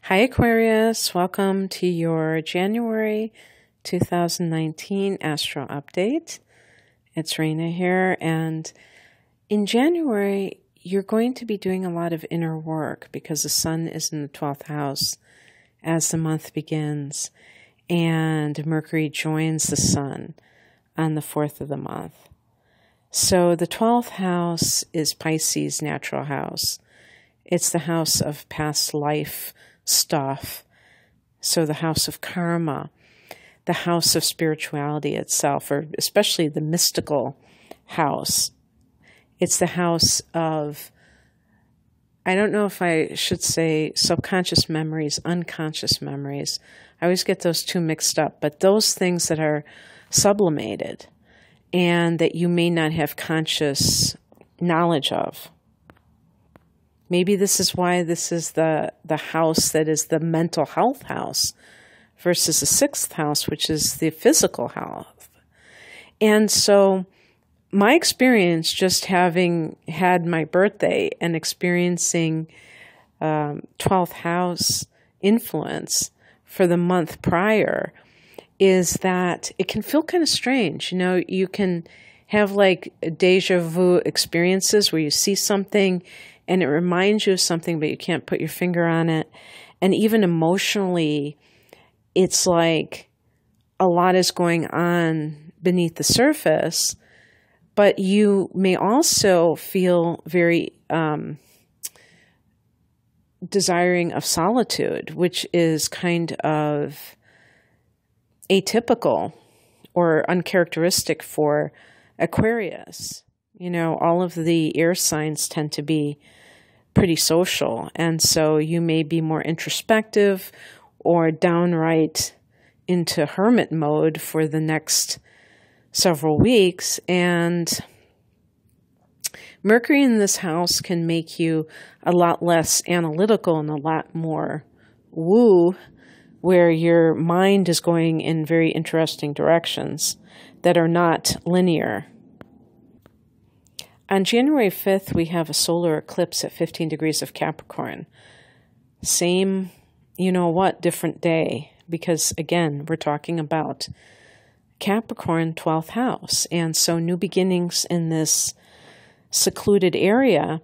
Hi Aquarius, welcome to your January 2019 Astro Update. It's Raina here, and in January you're going to be doing a lot of inner work because the Sun is in the 12th house as the month begins, and Mercury joins the Sun on the 4th of the month. So the 12th house is Pisces' natural house. It's the house of past life stuff. So the house of karma, the house of spirituality itself, or especially the mystical house. It's the house of, I don't know if I should say subconscious memories, unconscious memories. I always get those two mixed up, but those things that are sublimated and that you may not have conscious knowledge of. Maybe this is why this is the house that is the mental health house versus the 6th house, which is the physical health. And so my experience, just having had my birthday and experiencing 12th house influence for the month prior, is that it can feel kind of strange. You know, you can have like deja vu experiences where you see something and it reminds you of something, but you can't put your finger on it. And even emotionally, it's like a lot is going on beneath the surface, but you may also feel very desiring of solitude, which is kind of atypical or uncharacteristic for Aquarius. You know, all of the air signs tend to be pretty social, and so you may be more introspective or downright into hermit mode for the next several weeks. And Mercury in this house can make you a lot less analytical and a lot more woo, where your mind is going in very interesting directions that are not linear. On January 5th, we have a solar eclipse at 15 degrees of Capricorn. Same, you know what, different day. Because, again, we're talking about Capricorn 12th house. And so new beginnings in this secluded area.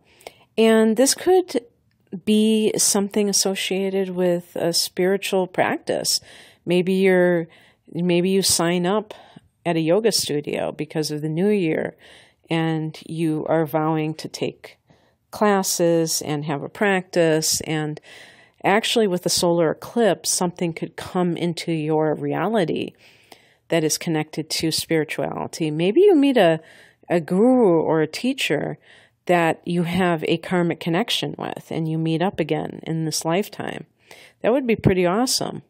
And this could be something associated with a spiritual practice. Maybe you sign up at a yoga studio because of the new year, and you are vowing to take classes and have a practice. And actually with the solar eclipse, something could come into your reality that is connected to spirituality. Maybe you meet a guru or a teacher that you have a karmic connection with, and you meet up again in this lifetime. That would be pretty awesome.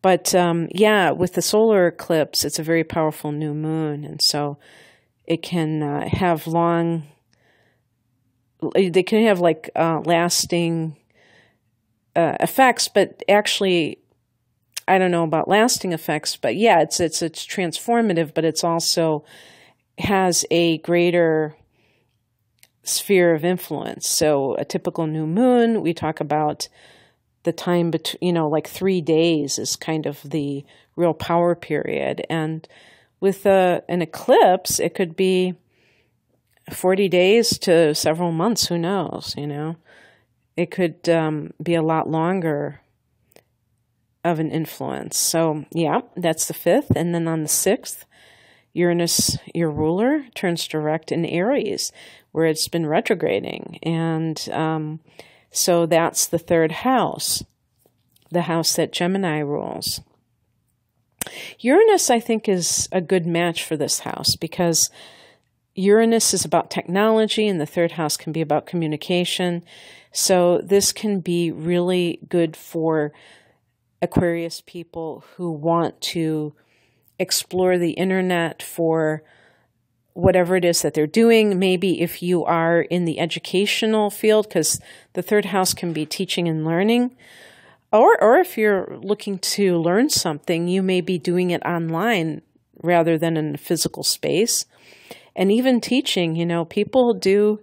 But yeah, with the solar eclipse, it's a very powerful new moon, and so it can have they can have like lasting effects, but actually, I don't know about lasting effects, but yeah, it's transformative, but it's also has a greater sphere of influence. So a typical new moon, we talk about the time between, like 3 days is kind of the real power period. And with an eclipse, it could be 40 days to several months, who knows, It could be a lot longer of an influence. So yeah, that's the 5th. And then on the 6th, Uranus, your ruler, turns direct in Aries, where it's been retrograding. And so that's the 3rd house, the house that Gemini rules. Uranus, I think, is a good match for this house because Uranus is about technology and the 3rd house can be about communication. So this can be really good for Aquarius people who want to explore the internet for whatever it is that they're doing. Maybe if you are in the educational field, because the 3rd house can be teaching and learning, or if you're looking to learn something, you may be doing it online rather than in a physical space. And even teaching, people do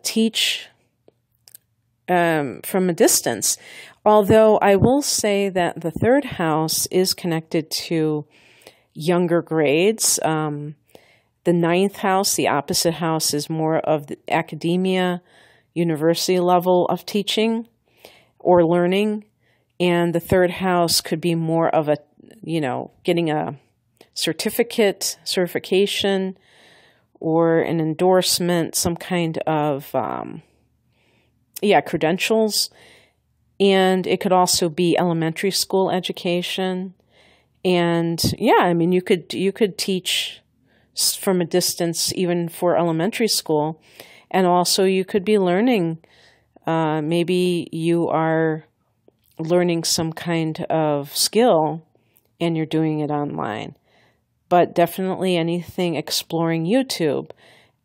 teach from a distance. Although I will say that the third house is connected to younger grades. The ninth house, the opposite house, is more of the academia, university level of teaching or learning. And the third house could be more of a, getting a certification, or an endorsement, some kind of, credentials. And it could also be elementary school education. And you could teach from a distance even for elementary school. And also you could be learning, maybe you are learning some kind of skill and you're doing it online. But definitely anything exploring YouTube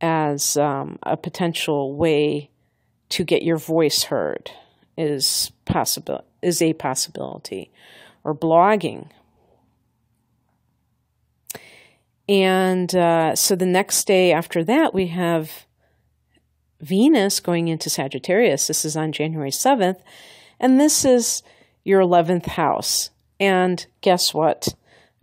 as a potential way to get your voice heard is a possibility, or blogging. And so the next day after that, we have Venus going into Sagittarius. This is on January 7th, and this is your 11th house. And guess what,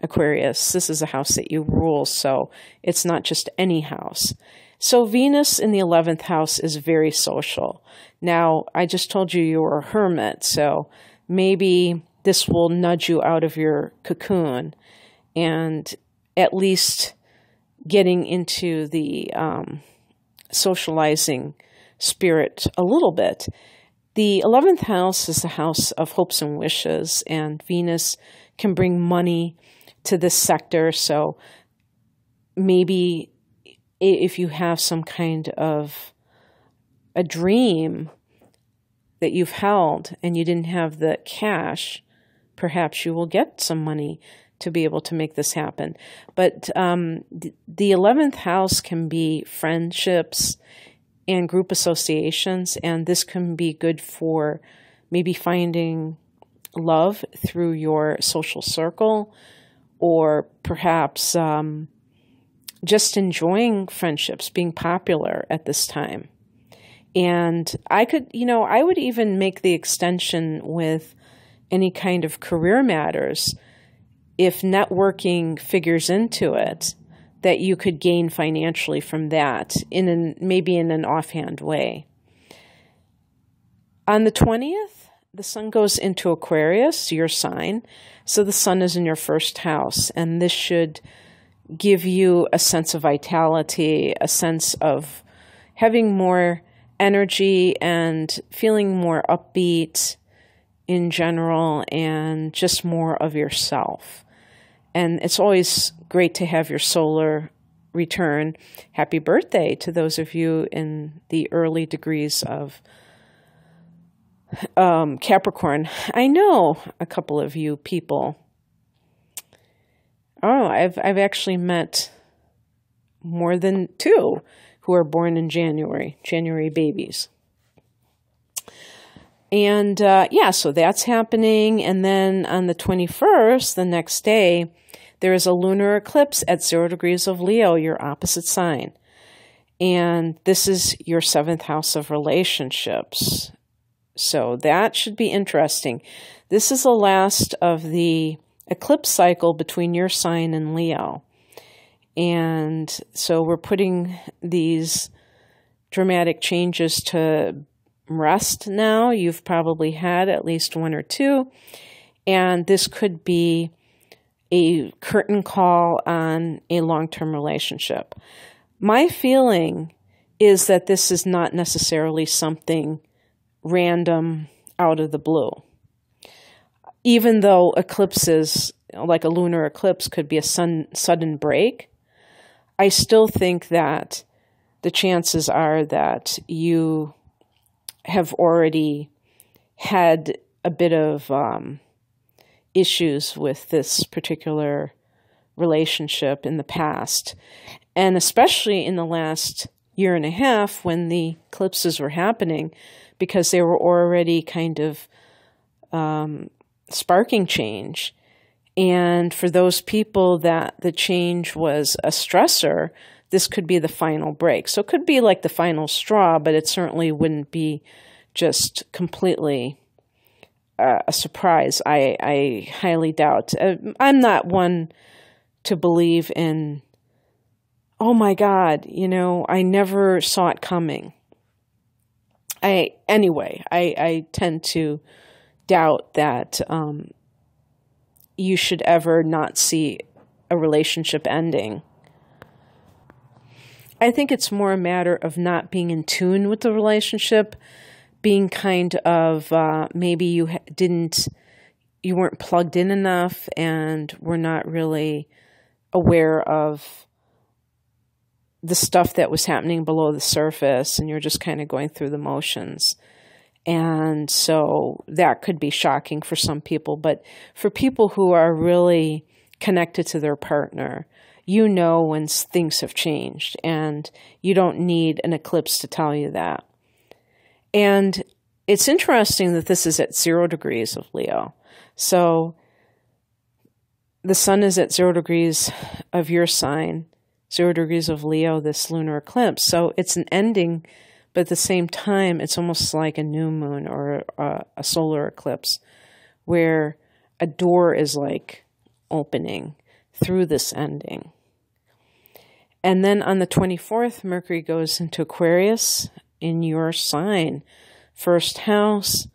Aquarius? This is a house that you rule, so it's not just any house. So Venus in the 11th house is very social. Now, I just told you were a hermit, so maybe this will nudge you out of your cocoon and at least getting into the socializing spirit a little bit. The 11th house is the house of hopes and wishes, and Venus can bring money to this sector. So maybe if you have some kind of a dream that you've held and you didn't have the cash, perhaps you will get some money to be able to make this happen. But the 11th house can be friendships and group associations, and this can be good for maybe finding love through your social circle, or perhaps just enjoying friendships, being popular at this time. And I would even make the extension with any kind of career matters. If networking figures into it, that you could gain financially from that, maybe in an offhand way. On the 20th, the sun goes into Aquarius, your sign. So the sun is in your first house, and this should give you a sense of vitality, a sense of having more energy and feeling more upbeat in general, and just more of yourself. And it's always great to have your solar return. Happy birthday to those of you in the early degrees of Capricorn. I know a couple of you people. Oh, I've actually met more than 2 who are born in January babies. And so that's happening. And then on the 21st, the next day, there is a lunar eclipse at 0 degrees of Leo, your opposite sign. And this is your 7th house of relationships. So that should be interesting. This is the last of the eclipse cycle between your sign and Leo. And so we're putting these dramatic changes to rest now. You've probably had at least 1 or 2. And this could be a curtain call on a long-term relationship. My feeling is that this is not necessarily something random out of the blue. Even though eclipses, like a lunar eclipse, could be a sudden break, I still think that the chances are that you have already had a bit of issues with this particular relationship in the past, and especially in the last year and a half when the eclipses were happening, because they were already kind of sparking change. And for those people that the change was a stressor, this could be the final break. So it could be like the final straw, but it certainly wouldn't be just completely a surprise. I highly doubt. I'm not one to believe in, oh my God, I never saw it coming. I tend to doubt that you should ever not see a relationship ending. I think it's more a matter of not being in tune with the relationship, being kind of maybe you weren't plugged in enough and were not really aware of the stuff that was happening below the surface, and you're just kind of going through the motions. And so that could be shocking for some people, but for people who are really connected to their partner, when things have changed, and you don't need an eclipse to tell you that. And it's interesting that this is at 0 degrees of Leo. So the sun is at 0 degrees of your sign, 0 degrees of Leo, this lunar eclipse. So it's an ending, but at the same time, it's almost like a new moon or a solar eclipse, where a door is like opening through this ending. And then on the 24th, Mercury goes into Aquarius in your sign. First house,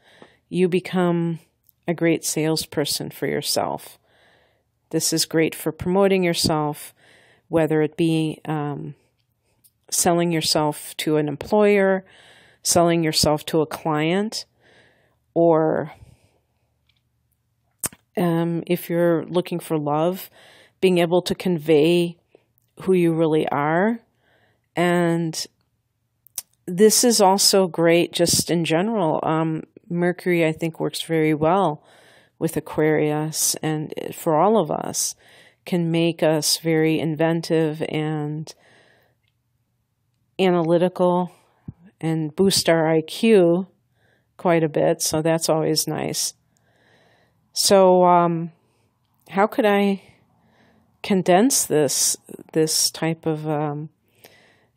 you become a great salesperson for yourself. This is great for promoting yourself, whether it be selling yourself to an employer, selling yourself to a client, or if you're looking for love, being able to convey who you really are. And this is also great just in general. Mercury, I think, works very well with Aquarius, and for all of us, can make us very inventive and analytical and boost our IQ quite a bit. So that's always nice. So how could I condense this type of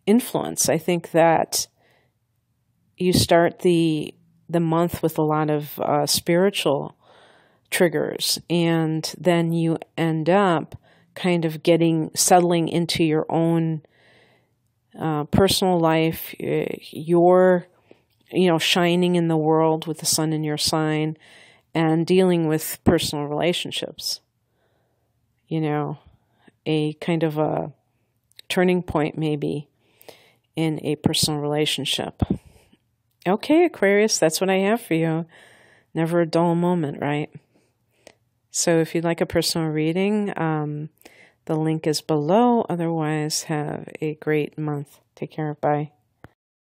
influence? I think that you start the month with a lot of spiritual triggers, and then you end up kind of settling into your own personal life, your shining in the world with the sun in your sign, and dealing with personal relationships. A kind of a turning point maybe in a personal relationship. Okay, Aquarius, that's what I have for you. Never a dull moment, right? So if you'd like a personal reading, the link is below. Otherwise, have a great month. Take care. Bye.